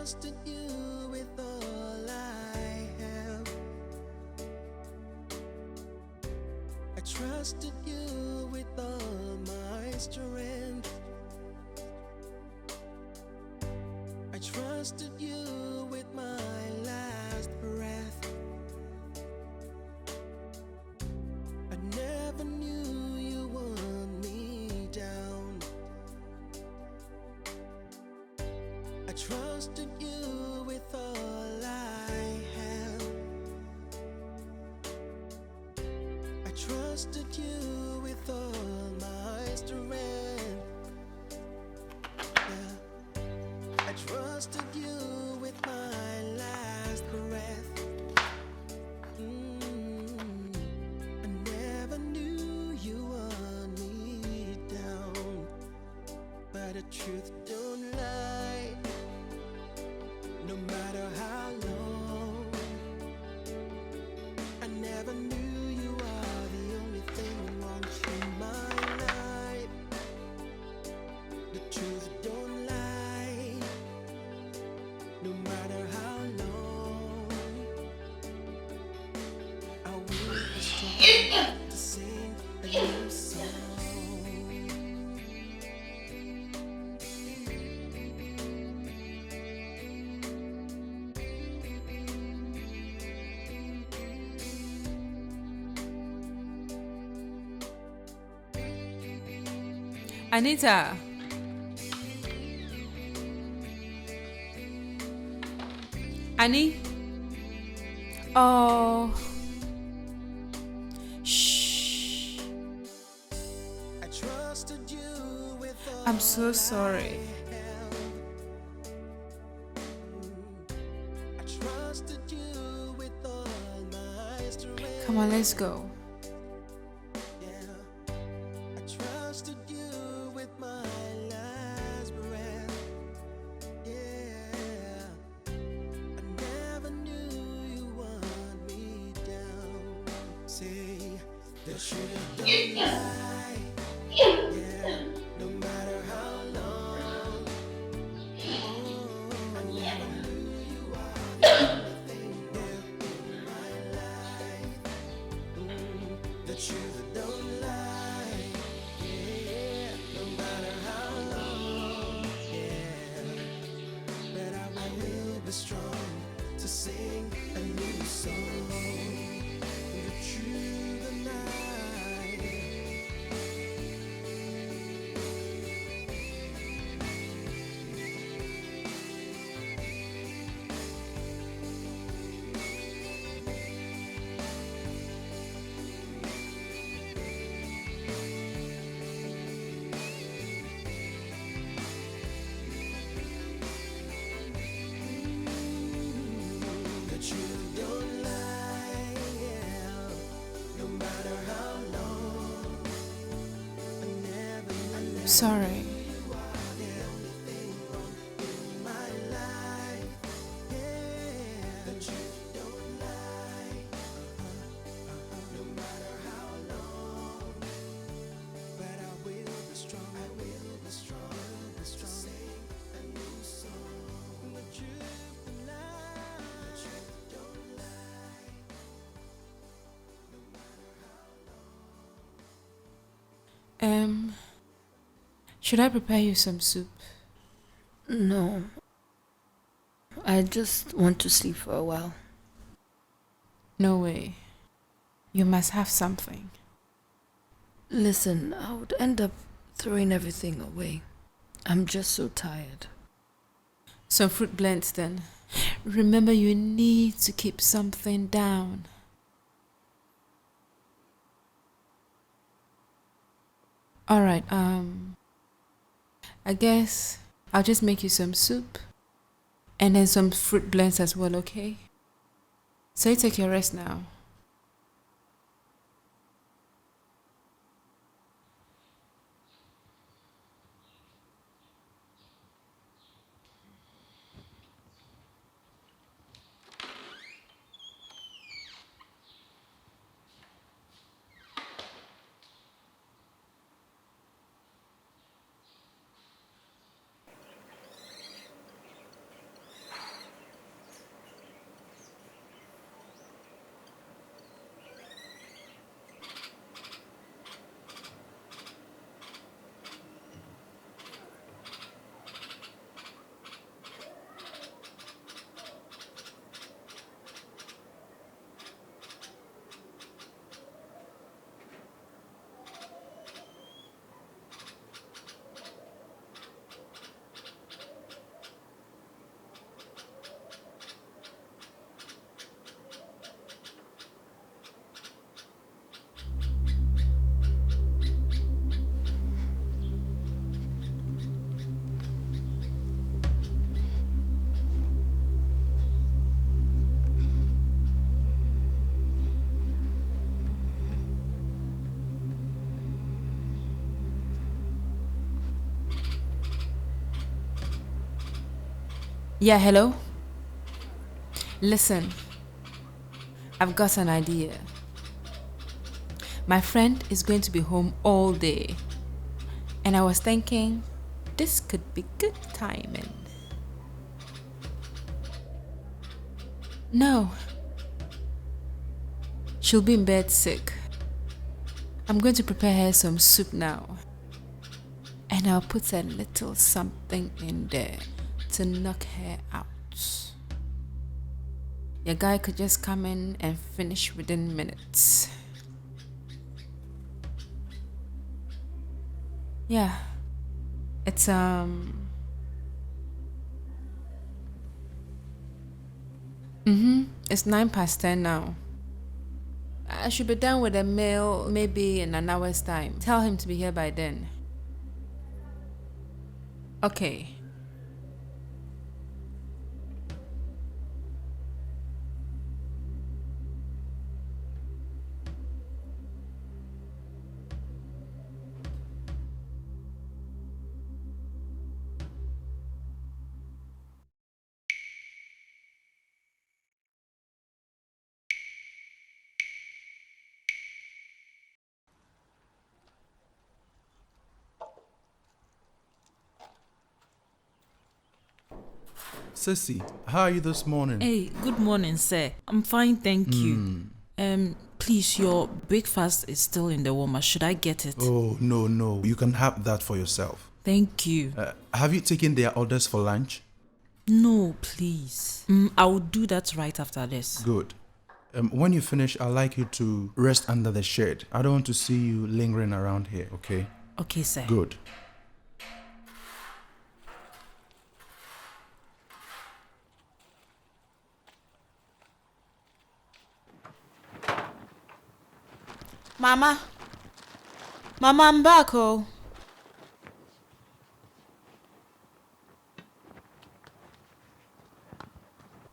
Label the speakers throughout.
Speaker 1: trusted you with all I have. I trusted you with all my strength. I trusted you with my last breath. I never knew you would me down. I trusted you with all I have. I trusted you with all my strength. Yeah. I trusted you with my last breath. I never knew you would me down, but the truth don't lie. No matter how long, I never knew you are the only thing I want in my life. The truth don't lie. No matter how long, I will be strong to sing a new song.
Speaker 2: Anita. Annie? Oh. Shh.
Speaker 1: I trusted you with all
Speaker 2: I'm so sorry.
Speaker 1: I trusted you with all my strength.
Speaker 2: Come on, let's go.
Speaker 1: Yeah. I trusted you with my last breath. Yeah. I never knew you want me down. Say that you don't lie. Yeah. No matter how long. I never knew you are the only thing left in my life. The truth don't lie. Yeah. No matter how long. Yeah. But I will be strong to sing a new song. The truth and lie. The truth don't lie. Yeah. No matter how long. I never
Speaker 2: Sorry.
Speaker 1: you are the only thing in my life. Yeah. The truth don't lie. No matter how long. But I will be strong. I will be strong. To sing a new song. The truth don't lie. The truth don't lie. No matter how long.
Speaker 2: Should I prepare you some soup?
Speaker 3: No. I just want to sleep for a while.
Speaker 2: No way. You must have something.
Speaker 3: Listen, I would end up throwing everything away. I'm just so tired.
Speaker 2: Some fruit blends then. Remember, you need to keep something down. Alright, I guess I'll just make you some soup and then some fruit blends as well, okay? So you take your rest now. Yeah, hello? Listen, I've got an idea. My friend is going to be home all day. And I was thinking, this could be good timing. No. She'll be in bed sick. I'm going to prepare her some soup now. And I'll put a little something in there to knock her out. Your guy could just come in and finish within minutes. Yeah. It's it's 10:09 now. I should be done with the mail maybe in an hour's time. Tell him to be here by then. Okay.
Speaker 4: Sissy, how are you this morning?
Speaker 5: Hey, good morning, sir. I'm fine, thank you. Please, your breakfast is still in the warmer. Should I get it?
Speaker 4: Oh, no. You can have that for yourself.
Speaker 5: Thank you.
Speaker 4: Have you taken their orders for lunch?
Speaker 5: No, please. I'll do that right after this.
Speaker 4: Good. When you finish, I'd like you to rest under the shed. I don't want to see you lingering around here, okay?
Speaker 5: Okay, sir.
Speaker 4: Good.
Speaker 2: Mama, I'm back, oh.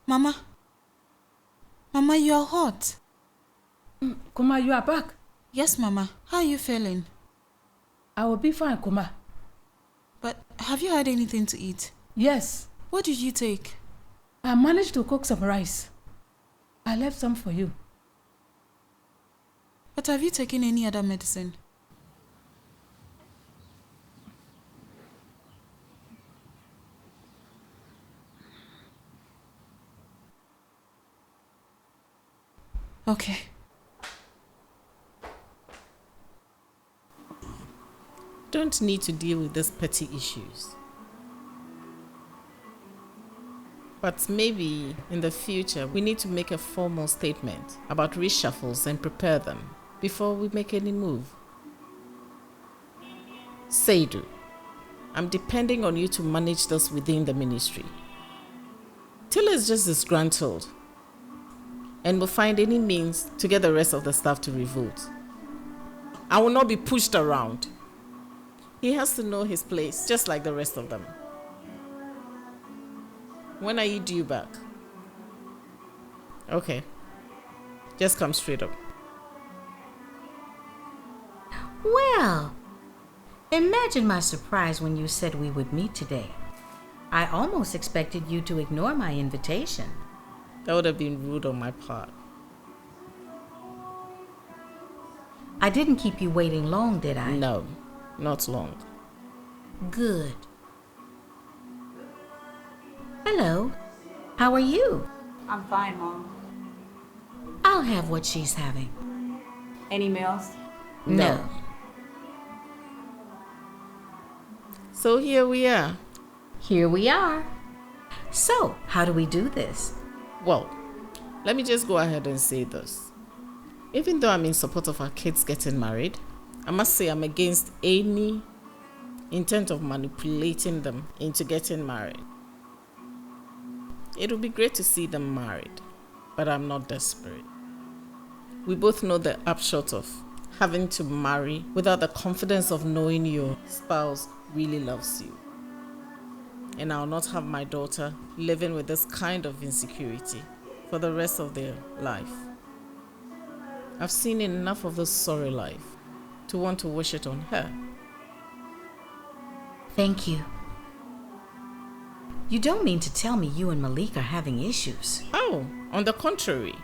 Speaker 2: Mama, you're hot.
Speaker 6: Kuma, you are back.
Speaker 2: Yes, Mama. How are you feeling?
Speaker 6: I will be fine, Kuma.
Speaker 2: But have you had anything to eat?
Speaker 6: Yes,
Speaker 2: What did you take?
Speaker 6: I managed to cook some rice. I left some for you.
Speaker 2: But have you taken any other medicine? Okay.
Speaker 7: Don't need to deal with these petty issues. But maybe in the future, we need to make a formal statement about reshuffles and prepare them before we make any move. Seidu, I'm depending on you to manage this within the ministry. Tila is just disgruntled and will find any means to get the rest of the staff to revolt. I will not be pushed around. He has to know his place, just like the rest of them. When are you due back? Okay. Just come straight up.
Speaker 8: Well, imagine my surprise when you said we would meet today. I almost expected you to ignore my invitation.
Speaker 7: That would have been rude on my part.
Speaker 8: I didn't keep you waiting long, did I?
Speaker 7: No, not long.
Speaker 8: Good. Hello. How are you?
Speaker 9: I'm fine, Mom.
Speaker 8: I'll have what she's having.
Speaker 9: Any meals?
Speaker 8: No.
Speaker 7: So here we are.
Speaker 8: Here we are. So, how do we do this?
Speaker 7: Well, let me just go ahead and say this. Even though I'm in support of our kids getting married, I must say I'm against any intent of manipulating them into getting married. It would be great to see them married, but I'm not desperate. We both know the upshot of having to marry without the confidence of knowing your spouse really loves you. And I'll not have my daughter living with this kind of insecurity for the rest of their life. I've seen enough of this sorry life to want to wish it on her.
Speaker 8: Thank you. You don't mean to tell me you and Malik are having issues?
Speaker 7: Oh, on the contrary.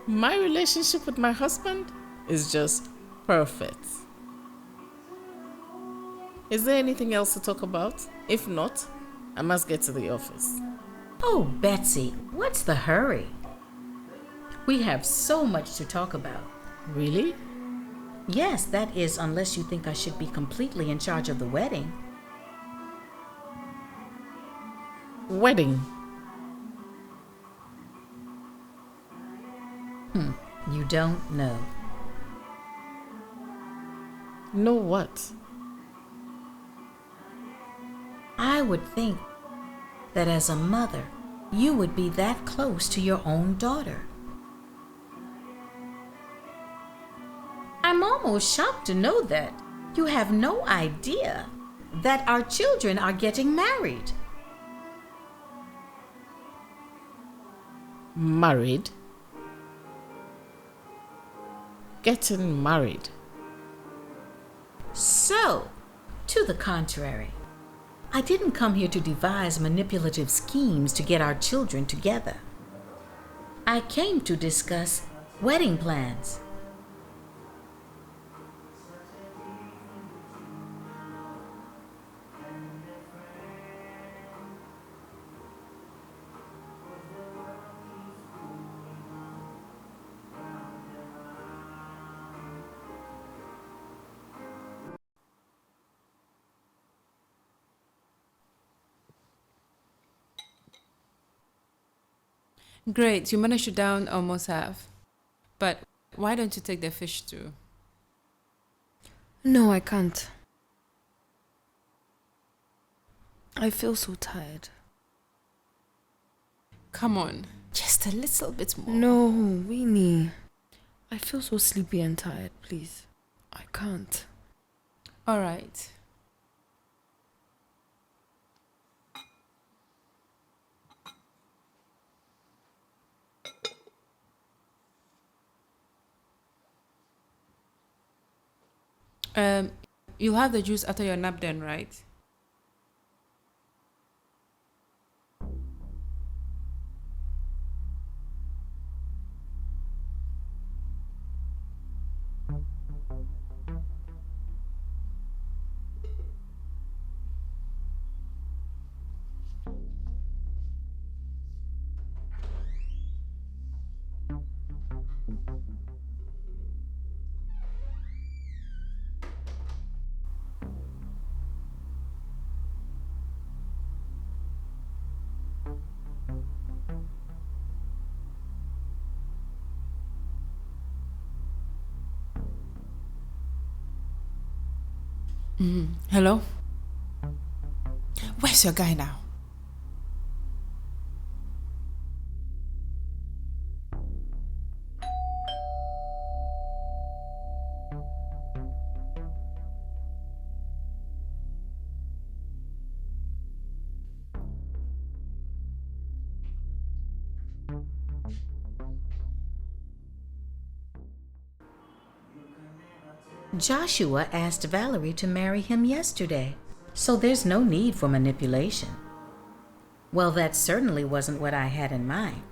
Speaker 7: My relationship with my husband is just perfect. Is there anything else to talk about? If not, I must get to the office.
Speaker 8: Oh, Betsy, what's the hurry? We have so much to talk about.
Speaker 7: Really?
Speaker 8: Yes, that is, unless you think I should be completely in charge of the wedding.
Speaker 7: Wedding?
Speaker 8: You don't know.
Speaker 7: Know what?
Speaker 8: I would think that as a mother, you would be that close to your own daughter. I'm almost shocked to know that you have no idea that our children are getting married.
Speaker 7: Married? Getting married?
Speaker 8: So, to the contrary, I didn't come here to devise manipulative schemes to get our children together. I came to discuss wedding plans.
Speaker 2: Great, you managed to down almost half. But why don't you take the fish too?
Speaker 3: No, I can't. I feel so tired.
Speaker 2: Come on, just a little bit more.
Speaker 3: No, Winnie. I feel so sleepy and tired, please. I can't.
Speaker 2: All right. You'll have the juice after your nap then, right? Hello? Where's your guy now?
Speaker 8: Joshua asked Valerie to marry him yesterday, so there's no need for manipulation. Well, that certainly wasn't what I had in mind.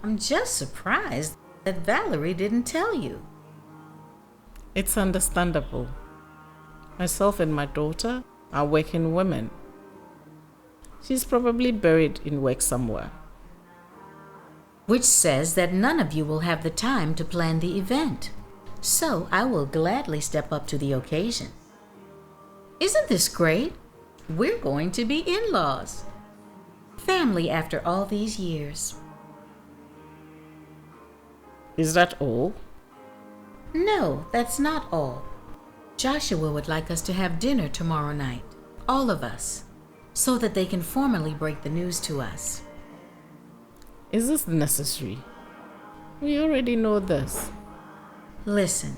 Speaker 8: I'm just surprised that Valerie didn't tell you.
Speaker 7: It's understandable. Myself and my daughter are working women. She's probably buried in work somewhere.
Speaker 8: Which says that none of you will have the time to plan the event. So I will gladly step up to the occasion. Isn't this great? We're going to be in-laws. Family after all these years.
Speaker 7: Is that all?
Speaker 8: No, that's not all. Joshua would like us to have dinner tomorrow night, all of us, so that they can formally break the news to us.
Speaker 7: Is this necessary? We already know this.
Speaker 8: Listen,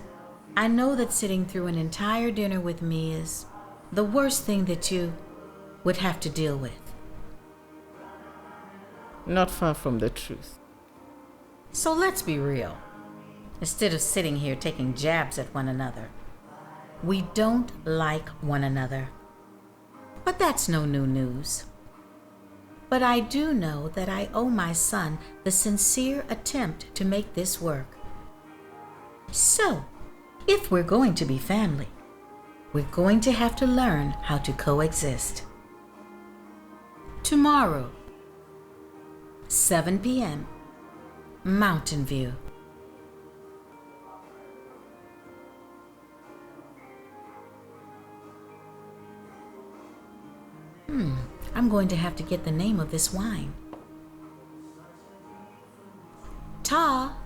Speaker 8: I know that sitting through an entire dinner with me is the worst thing that you would have to deal with.
Speaker 7: Not far from the truth.
Speaker 8: So let's be real. Instead of sitting here taking jabs at one another, we don't like one another. But that's no new news. But I do know that I owe my son the sincere attempt to make this work. So, if we're going to be family, we're going to have to learn how to coexist. Tomorrow, 7 p.m., Mountain View. I'm going to have to get the name of this wine. Ta.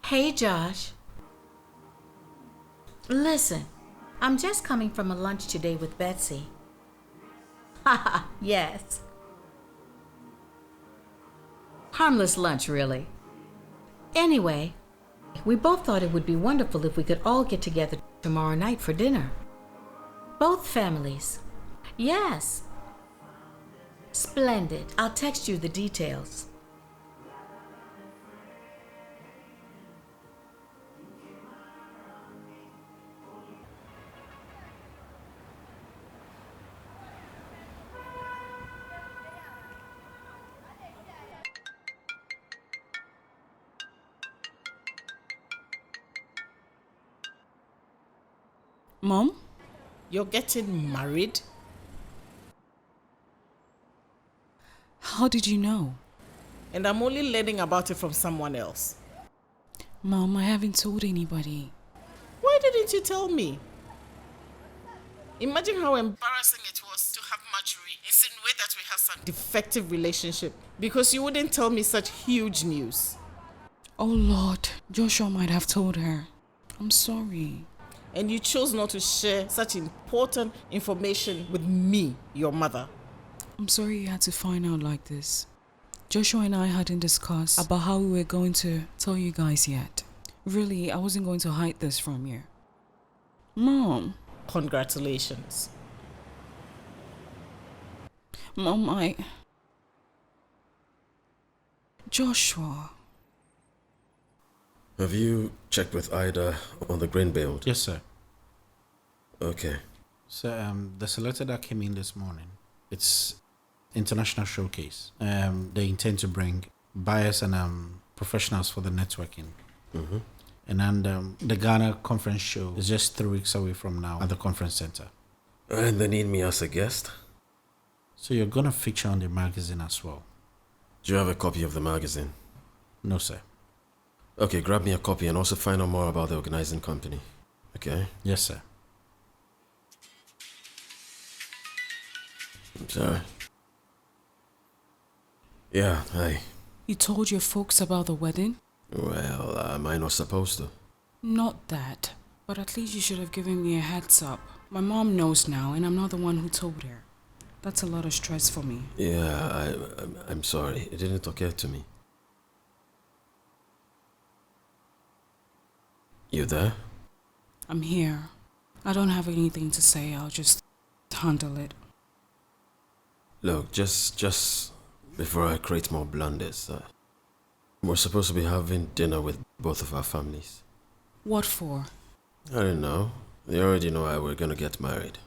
Speaker 8: Hey, Josh. Listen, I'm just coming from a lunch today with Betsy. Haha, yes. Harmless lunch, really. Anyway, we both thought it would be wonderful if we could all get together tomorrow night for dinner. Both families. Yes. Splendid. I'll text you the details.
Speaker 5: Mom?
Speaker 7: You're getting married?
Speaker 5: How did you know?
Speaker 7: And I'm only learning about it from someone else.
Speaker 5: Mom, I haven't told anybody.
Speaker 7: Why didn't you tell me? Imagine how embarrassing it was to have Marjorie insinuate that we have some defective relationship because you wouldn't tell me such huge news.
Speaker 5: Oh Lord, Joshua might have told her. I'm sorry.
Speaker 7: And you chose not to share such important information with me, your mother.
Speaker 5: I'm sorry you had to find out like this. Joshua and I hadn't discussed about how we were going to tell you guys yet. Really, I wasn't going to hide this from you. Mom.
Speaker 7: Congratulations.
Speaker 5: Mom, Joshua.
Speaker 10: Have you checked with Ida on the grain build?
Speaker 4: Yes, sir.
Speaker 10: Okay.
Speaker 4: So, there's a letter that came in this morning. It's international showcase. They intend to bring buyers and professionals for the networking.
Speaker 10: Mm-hmm.
Speaker 4: And then the Ghana conference show is just 3 weeks away from now at the conference center.
Speaker 10: And they need me as a guest?
Speaker 4: So you're gonna feature on the magazine as well?
Speaker 10: Do you have a copy of the magazine?
Speaker 4: No, sir.
Speaker 10: Okay, grab me a copy and also find out more about the organizing company. Okay?
Speaker 4: Yes, sir.
Speaker 10: I'm sorry. Yeah, hi.
Speaker 5: You told your folks about the wedding?
Speaker 10: Well, am I not supposed to?
Speaker 5: Not that. But at least you should have given me a heads up. My mom knows now, and I'm not the one who told her. That's a lot of stress for me.
Speaker 10: Yeah, I'm sorry. It didn't occur to me. You there?
Speaker 5: I'm here. I don't have anything to say. I'll just handle it.
Speaker 10: Look, just before I create more blunders, we're supposed to be having dinner with both of our families.
Speaker 5: What for?
Speaker 10: I don't know. They already know we're gonna get married.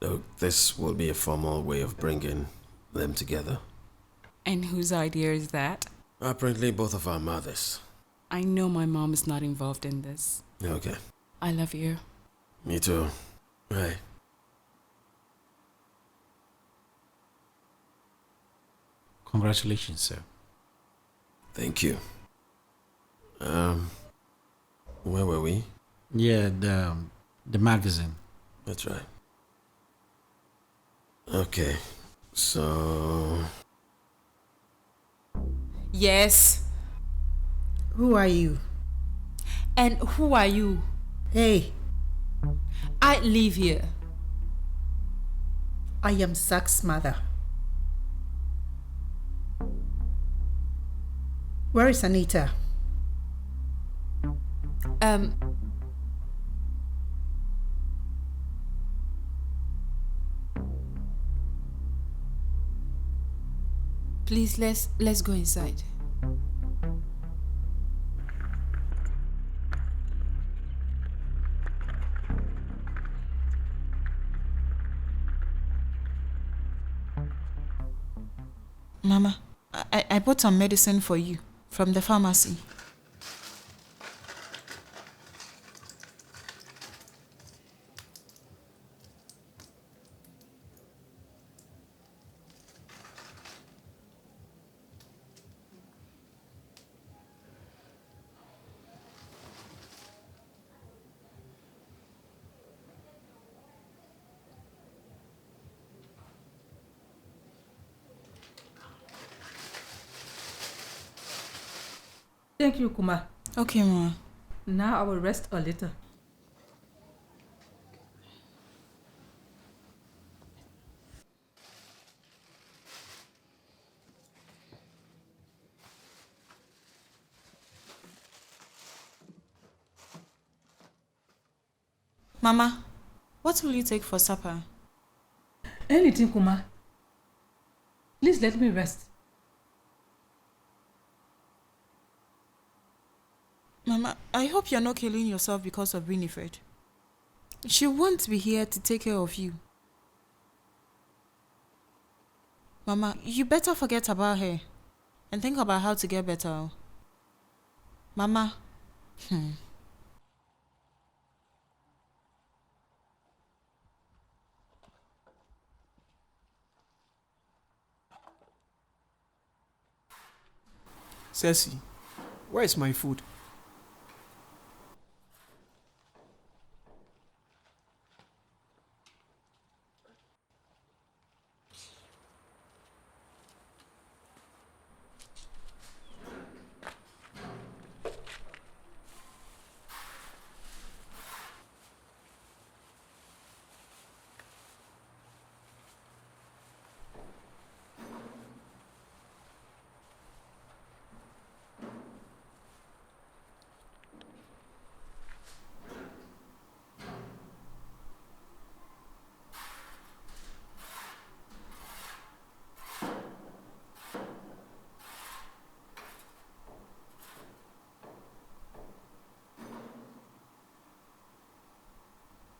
Speaker 10: Look, this will be a formal way of bringing them together.
Speaker 5: And whose idea is that?
Speaker 10: Apparently both of our mothers.
Speaker 5: I know my mom is not involved in this.
Speaker 10: Okay.
Speaker 5: I love you.
Speaker 10: Me too. Right.
Speaker 4: Congratulations, sir.
Speaker 10: Thank you. Where were we?
Speaker 4: Yeah, the magazine.
Speaker 10: That's right. Okay, so...
Speaker 2: Yes.
Speaker 6: Who are you?
Speaker 2: And who are you?
Speaker 6: Hey,
Speaker 2: I live here.
Speaker 6: I am Zach's mother. Where is Anita?
Speaker 2: Please, let's go inside.
Speaker 5: Mama, I bought some medicine for you from the pharmacy.
Speaker 6: Thank you, Kuma.
Speaker 5: Okay, Mama.
Speaker 6: Now I will rest a little.
Speaker 5: Mama, what will you take for supper?
Speaker 6: Anything, Kuma. Please let me rest.
Speaker 5: Mama, I hope you're not killing yourself because of Winifred. She won't be here to take care of you. Mama, you better forget about her and think about how to get better. Mama.
Speaker 11: Ceci, where is my food?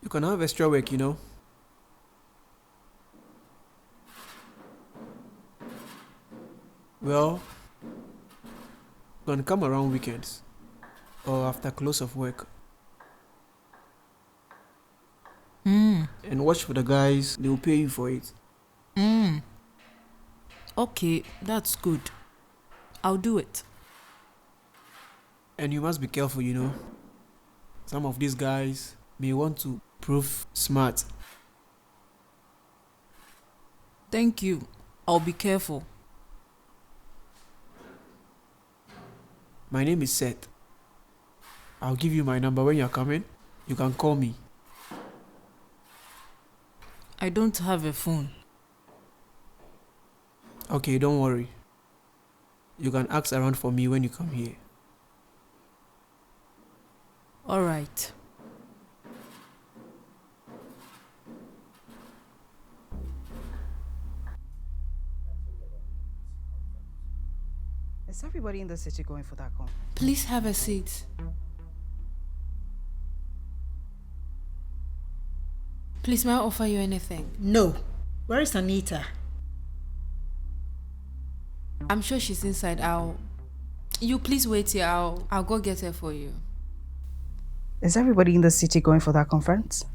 Speaker 11: You can have extra work, you know. Well, you can come around weekends or after close of work. And watch for the guys, they will pay you for it.
Speaker 2: Okay, that's good. I'll do it.
Speaker 11: And you must be careful, you know. Some of these guys may want to prove smart.
Speaker 2: Thank you. I'll be careful.
Speaker 11: My name is Seth. I'll give you my number when you're coming. You can call me.
Speaker 2: I don't have a phone.
Speaker 11: Okay, don't worry. You can ask around for me when you come here.
Speaker 2: All right.
Speaker 12: Is everybody in the city going for that conference?
Speaker 2: Please have a seat. Please, may I offer you anything?
Speaker 13: No. Where is Anita?
Speaker 2: I'm sure she's inside. You please wait here. I'll go get her for you.
Speaker 12: Is everybody in the city going for that conference?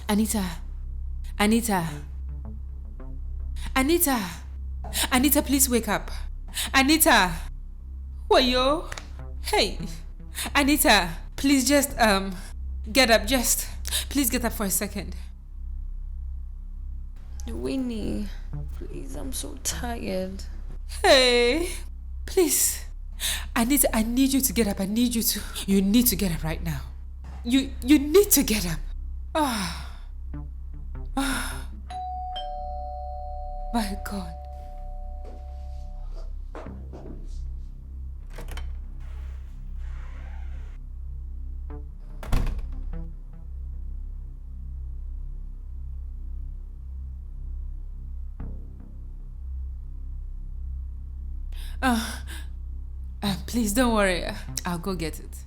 Speaker 2: Anita, please wake up. Anita, wayo. Hey, Anita, please just get up. Please get up for a second.
Speaker 3: Winnie, please, I'm so tired.
Speaker 2: Hey, please. I need you to get up. You need to get up right now. You need to get up. My God. Please don't worry. I'll go get it.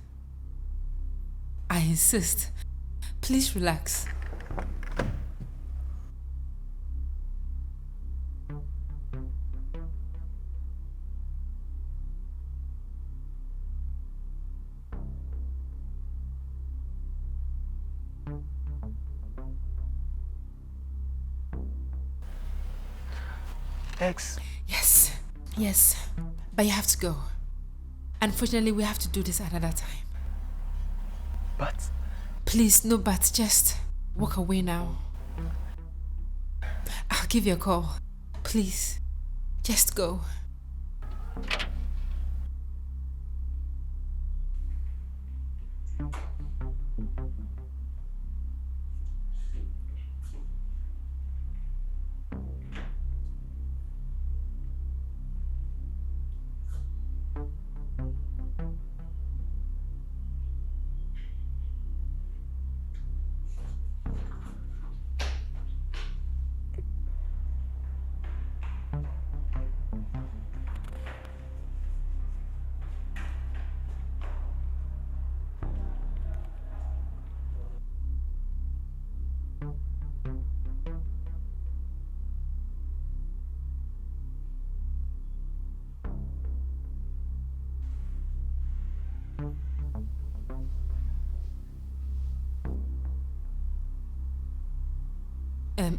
Speaker 2: I insist. Please relax.
Speaker 11: X.
Speaker 2: Yes. But you have to go. Unfortunately, we have to do this another time.
Speaker 11: But?
Speaker 2: Please, no buts. Just walk away now. I'll give you a call. Please, just go.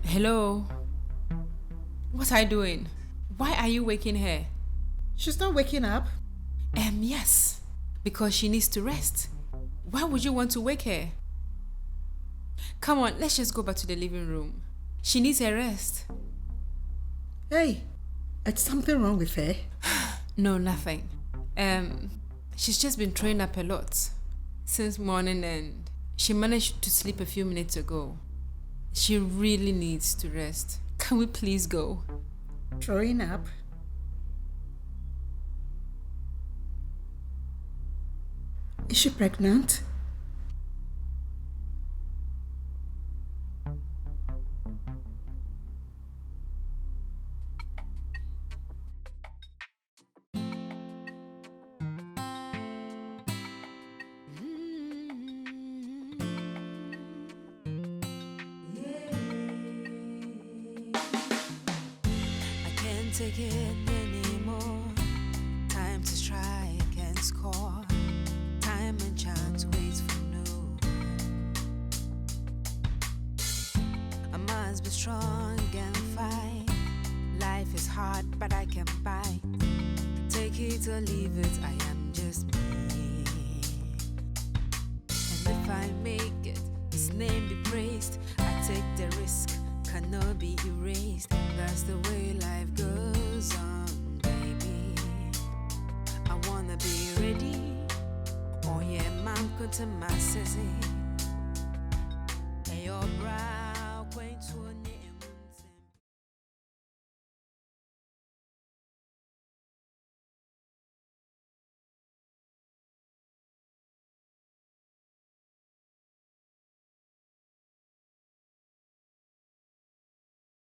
Speaker 2: Hello? What are you doing? Why are you waking her?
Speaker 13: She's not waking up.
Speaker 2: Yes, because she needs to rest. Why would you want to wake her? Come on, let's just go back to the living room. She needs a rest.
Speaker 13: Hey, is something wrong with her?
Speaker 2: No, nothing. She's just been throwing up a lot since morning and she managed to sleep a few minutes ago. She really needs to rest. Can we please go?
Speaker 13: Throwing up? Is she pregnant?
Speaker 1: Take it anymore. Time to strike and score. Time and chance waits for no. I must be strong and fight. Life is hard, but I can bite. Take it or leave it, I am just me. And if I make it, His name be praised. I take the risk, cannot be erased. That's the way life goes on, baby. I wanna be ready. Oh yeah, man, come to my sissy.